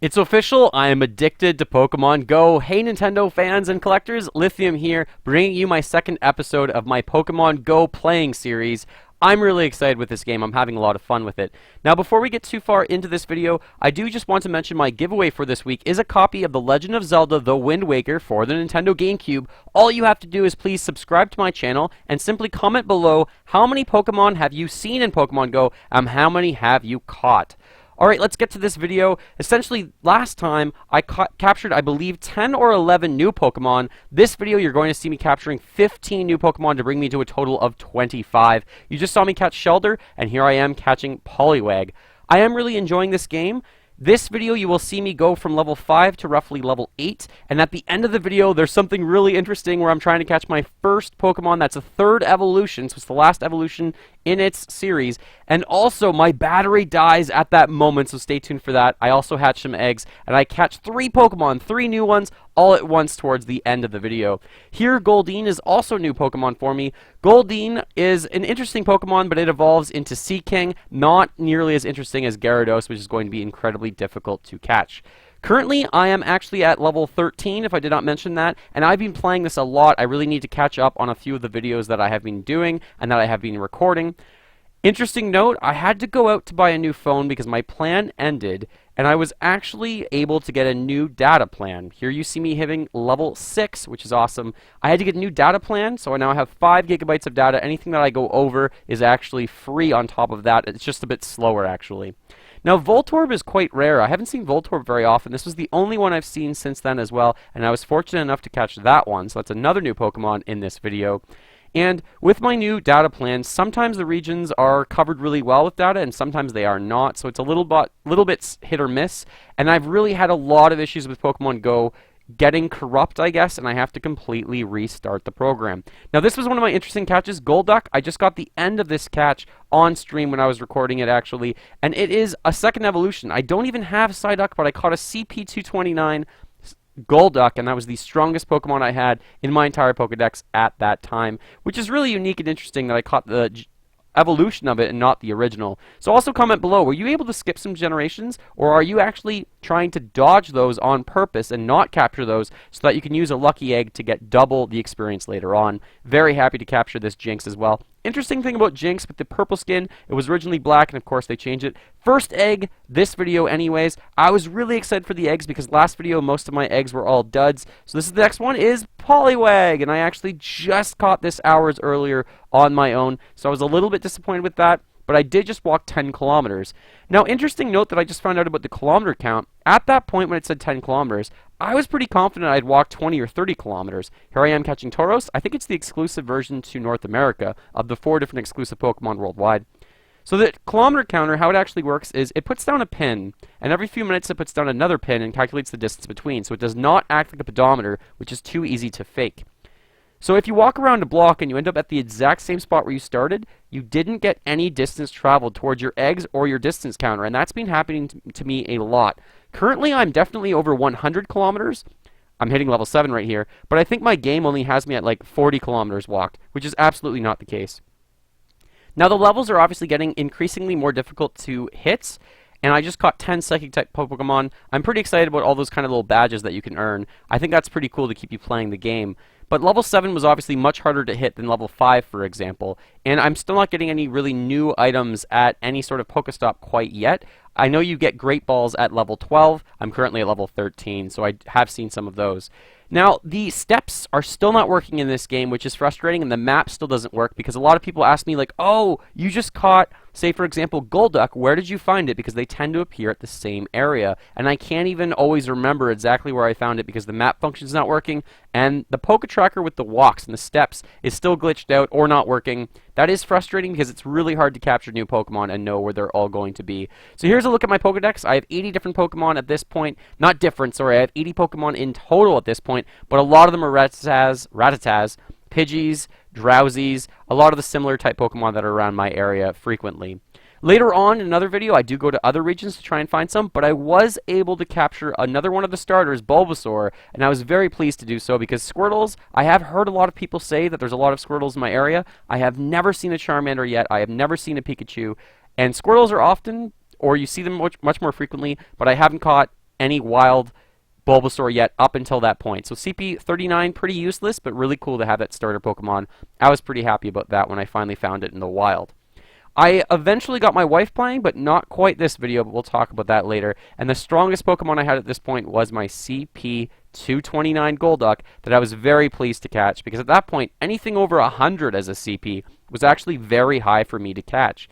It's official, I am addicted to Pokemon Go. Hey Nintendo fans and collectors, Lithium here, bringing you my second episode of my Pokemon Go playing series. I'm really excited with this game, I'm having a lot of fun with it. Now before we get too far into this video, I do just want to mention my giveaway for this week is a copy of The Legend of Zelda The Wind Waker for the Nintendo GameCube. All you have to do is please subscribe to my channel and simply comment below how many Pokemon have you seen in Pokemon Go and how many have you caught. Alright, let's get to this video. Essentially, last time, I captured, I believe, 10 or 11 new Pokemon. This video, you're going to see me capturing 15 new Pokemon to bring me to a total of 25. You just saw me catch Shelder, and here I am catching Poliwag. I am really enjoying this game. This video, you will see me go from level 5 to roughly level 8, and at the end of the video, there's something really interesting where I'm trying to catch my first Pokemon that's a third evolution, so it's the last evolution in its series, and also my battery dies at that moment, so stay tuned for that. I also hatch some eggs, and I catch 3 Pokemon, 3 new ones, all at once towards the end of the video. Here, Goldeen is also a new Pokemon for me. Goldeen is an interesting Pokemon, but it evolves into Seaking, not nearly as interesting as Gyarados, which is going to be incredibly difficult to catch. Currently, I am actually at level 13, if I did not mention that, and I've been playing this a lot. I really need to catch up on a few of the videos that I have been doing and that I have been recording. Interesting note, I had to go out to buy a new phone because my plan ended, and I was actually able to get a new data plan. Here you see me hitting level 6, which is awesome. I had to get a new data plan, so I now have 5 gigabytes of data. Anything that I go over is actually free on top of that. It's just a bit slower, actually. Now, Voltorb is quite rare. I haven't seen Voltorb very often. This was the only one I've seen since then as well, and I was fortunate enough to catch that one, so that's another new Pokemon in this video. And with my new data plan, sometimes the regions are covered really well with data, and sometimes they are not, so it's a little bit hit or miss, and I've really had a lot of issues with Pokemon Go getting corrupt, I guess, and I have to completely restart the program. Now, this was one of my interesting catches, Golduck. I just got the end of this catch on stream when I was recording it, actually, and it is a second evolution. I don't even have Psyduck, but I caught a CP229 Golduck, and that was the strongest Pokemon I had in my entire Pokedex at that time, which is really unique and interesting that I caught the evolution of it and not the original. So also comment below, were you able to skip some generations, or are you actually trying to dodge those on purpose and not capture those so that you can use a lucky egg to get double the experience later on? Very happy to capture this Jinx as well. Interesting thing about Jinx with the purple skin, it was originally black, and of course they changed it. First egg, this video anyways. I was really excited for the eggs because last video most of my eggs were all duds. So this is the next one is Poliwag, and I actually just caught this hours earlier on my own. So I was a little bit disappointed with that, but I did just walk 10 kilometers. Now, interesting note that I just found out about the kilometer count. At that point when it said 10 kilometers, I was pretty confident I'd walk 20 or 30 kilometers. Here I am catching Tauros. I think it's the exclusive version to North America of the 4 different exclusive Pokemon worldwide. So the kilometer counter, how it actually works is it puts down a pin, and every few minutes it puts down another pin and calculates the distance between. So it does not act like a pedometer, which is too easy to fake. So if you walk around a block and you end up at the exact same spot where you started, you didn't get any distance traveled towards your eggs or your distance counter, and that's been happening to me a lot. Currently, I'm definitely over 100 kilometers. I'm hitting level 7 right here, but I think my game only has me at like 40 kilometers walked, which is absolutely not the case. Now, the levels are obviously getting increasingly more difficult to hit, and I just caught 10 Psychic-type Pokemon. I'm pretty excited about all those kind of little badges that you can earn. I think that's pretty cool to keep you playing the game. But level 7 was obviously much harder to hit than level 5, for example. And I'm still not getting any really new items at any sort of Pokestop quite yet. I know you get Great Balls at level 12. I'm currently at level 13, so I have seen some of those. Now, the steps are still not working in this game, which is frustrating, and the map still doesn't work because a lot of people ask me, like, oh, you just caught, say, for example, Golduck. Where did you find it? Because they tend to appear at the same area, and I can't even always remember exactly where I found it because the map function is not working, and the Poke Tracker with the walks and the steps is still glitched out or not working. That is frustrating because it's really hard to capture new Pokemon and know where they're all going to be. So here's a look at my Pokedex. I have 80 different Pokemon at this point. Not different, sorry. I have 80 Pokemon in total at this point, but a lot of them are Rattatas, Pidgeys, Drowsies, a lot of the similar type Pokemon that are around my area frequently. Later on in another video, I do go to other regions to try and find some, but I was able to capture another one of the starters, Bulbasaur, and I was very pleased to do so because Squirtles, I have heard a lot of people say that there's a lot of Squirtles in my area. I have never seen a Charmander yet. I have never seen a Pikachu, and Squirtles are often, or you see them much more frequently, but I haven't caught any wild Bulbasaur yet up until that point. So CP39, pretty useless, but really cool to have that starter Pokemon. I was pretty happy about that when I finally found it in the wild. I eventually got my wife playing, but not quite this video, but we'll talk about that later. And the strongest Pokemon I had at this point was my CP229 Golduck that I was very pleased to catch, because at that point, anything over 100 as a CP was actually very high for me to catch.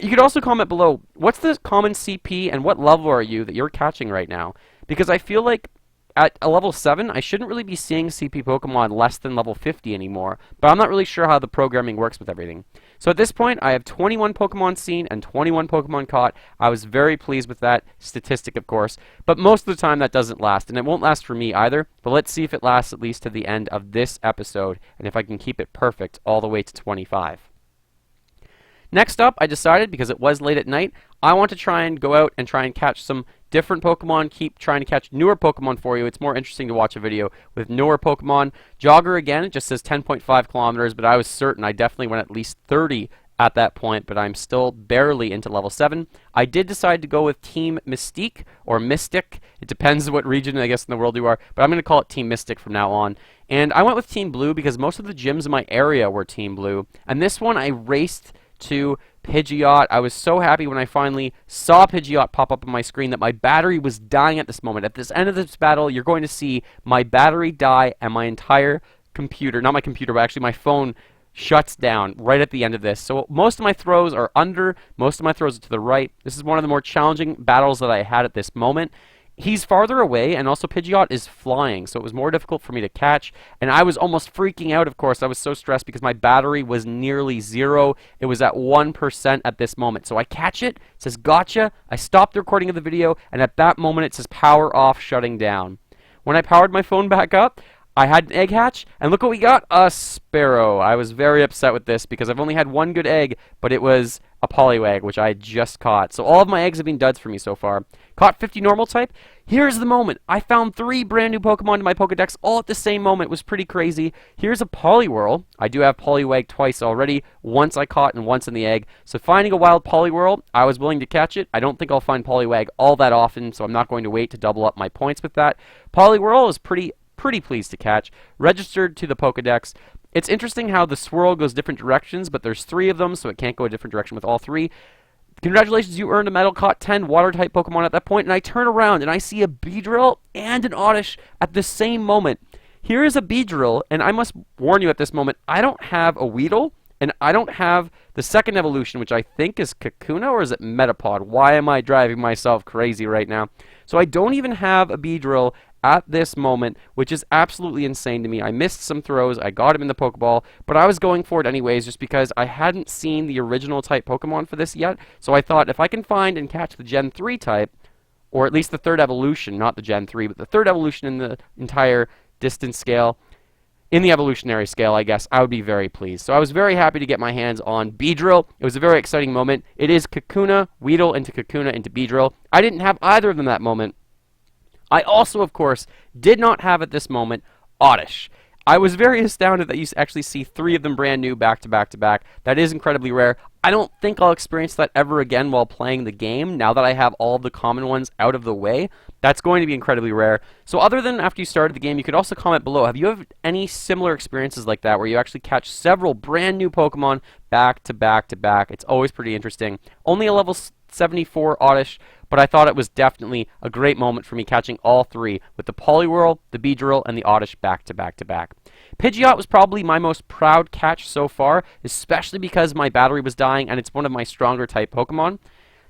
You could also comment below, what's the common CP and what level are you that you're catching right now? Because I feel like at a level 7, I shouldn't really be seeing CP Pokemon less than level 50 anymore, but I'm not really sure how the programming works with everything. So at this point, I have 21 Pokemon seen and 21 Pokemon caught. I was very pleased with that statistic, of course, but most of the time that doesn't last, and it won't last for me either, but let's see if it lasts at least to the end of this episode, and if I can keep it perfect all the way to 25. Next up, I decided, because it was late at night, I want to try and go out and try and catch some different Pokemon, keep trying to catch newer Pokemon for you. It's more interesting to watch a video with newer Pokemon. Jogger, again, it just says 10.5 kilometers, but I was certain I definitely went at least 30 at that point, but I'm still barely into level 7. I did decide to go with Team Mystique, or Mystic. It depends what region, I guess, in the world you are, but I'm going to call it Team Mystic from now on. And I went with Team Blue because most of the gyms in my area were Team Blue, and this one I raced to Pidgeot. I was so happy when I finally saw Pidgeot pop up on my screen that my battery was dying at this moment. At this end of this battle, you're going to see my battery die and my entire computer, not my computer, but actually my phone shuts down right at the end of this. So most of my throws are under, most of my throws are to the right. This is one of the more challenging battles that I had at this moment. He's farther away, and also Pidgeot is flying, so it was more difficult for me to catch, and I was almost freaking out, of course. I was so stressed because my battery was nearly 0. It was at 1% at this moment. So I catch it, it says gotcha, I stopped the recording of the video, and at that moment it says power off, shutting down. When I powered my phone back up, I had an egg hatch, and look what we got, a Sparrow. I was very upset with this because I've only had one good egg, but it was a Poliwag, which I had just caught. So all of my eggs have been duds for me so far. Caught 50 normal type. Here's the moment. I found 3 brand new Pokemon in my Pokedex all at the same moment. It was pretty crazy. Here's a Poliwhirl. I do have Poliwag twice already. Once I caught and once in the egg. So finding a wild Poliwhirl, I was willing to catch it. I don't think I'll find Poliwag all that often, so I'm not going to wait to double up my points with that. Poliwhirl is pretty pleased to catch. Registered to the Pokedex. It's interesting how the swirl goes different directions, but there's 3 of them, so it can't go a different direction with all 3. Congratulations, you earned a medal, caught 10 water-type Pokemon at that point, and I turn around and I see a Beedrill and an Oddish at the same moment. Here is a Beedrill, and I must warn you at this moment, I don't have a Weedle, and I don't have the second evolution, which I think is Kakuna, or is it Metapod? Why am I driving myself crazy right now? So I don't even have a Beedrill at this moment, which is absolutely insane to me. I missed some throws, I got him in the Pokeball, but I was going for it anyways just because I hadn't seen the original type Pokemon for this yet, so I thought if I can find and catch the Gen 3 type, or at least the 3rd evolution, not the Gen 3, but the 3rd evolution in the entire distance scale, in the evolutionary scale, I guess, I would be very pleased. So I was very happy to get my hands on Beedrill. It was a very exciting moment. It is Kakuna, Weedle into Kakuna into Beedrill. I didn't have either of them that moment. I also, of course, did not have at this moment Oddish. I was very astounded that you actually see 3 of them brand new back to back to back. That is incredibly rare. I don't think I'll experience that ever again while playing the game, now that I have all the common ones out of the way. That's going to be incredibly rare. So other than after you started the game, you could also comment below. Have you had any similar experiences like that, where you actually catch several brand new Pokemon back to back to back? It's always pretty interesting. Only a level 74 Oddish, but I thought it was definitely a great moment for me catching all 3, with the Poliwhirl, the Beedrill, and the Oddish back to back to back. Pidgeot was probably my most proud catch so far, especially because my battery was dying and it's one of my stronger type Pokemon.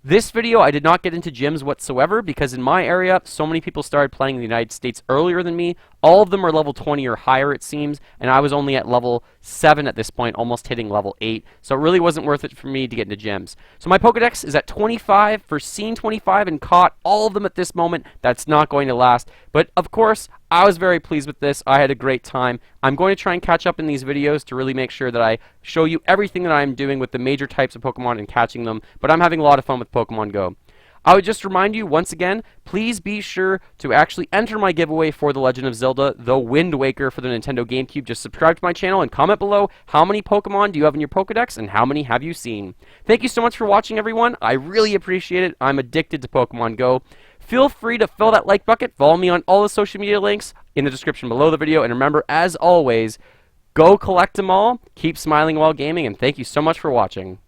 This video, I did not get into gyms whatsoever because in my area, so many people started playing in the United States earlier than me. All of them are level 20 or higher, it seems, and I was only at level 7 at this point, almost hitting level 8. So it really wasn't worth it for me to get into gyms. So my Pokedex is at 25 for seen 25 and caught all of them at this moment. That's not going to last. But of course, I was very pleased with this. I had a great time. I'm going to try and catch up in these videos to really make sure that I show you everything that I'm doing with the major types of Pokemon and catching them. But I'm having a lot of fun with Pokemon Go. I would just remind you, once again, please be sure to actually enter my giveaway for The Legend of Zelda, The Wind Waker for the Nintendo GameCube. Just subscribe to my channel and comment below how many Pokemon do you have in your Pokedex and how many have you seen. Thank you so much for watching, everyone. I really appreciate it. I'm addicted to Pokemon Go. feel free to fill that like bucket. Follow me on all the social media links in the description below the video. And remember, as always, go collect them all, keep smiling while gaming, and thank you so much for watching.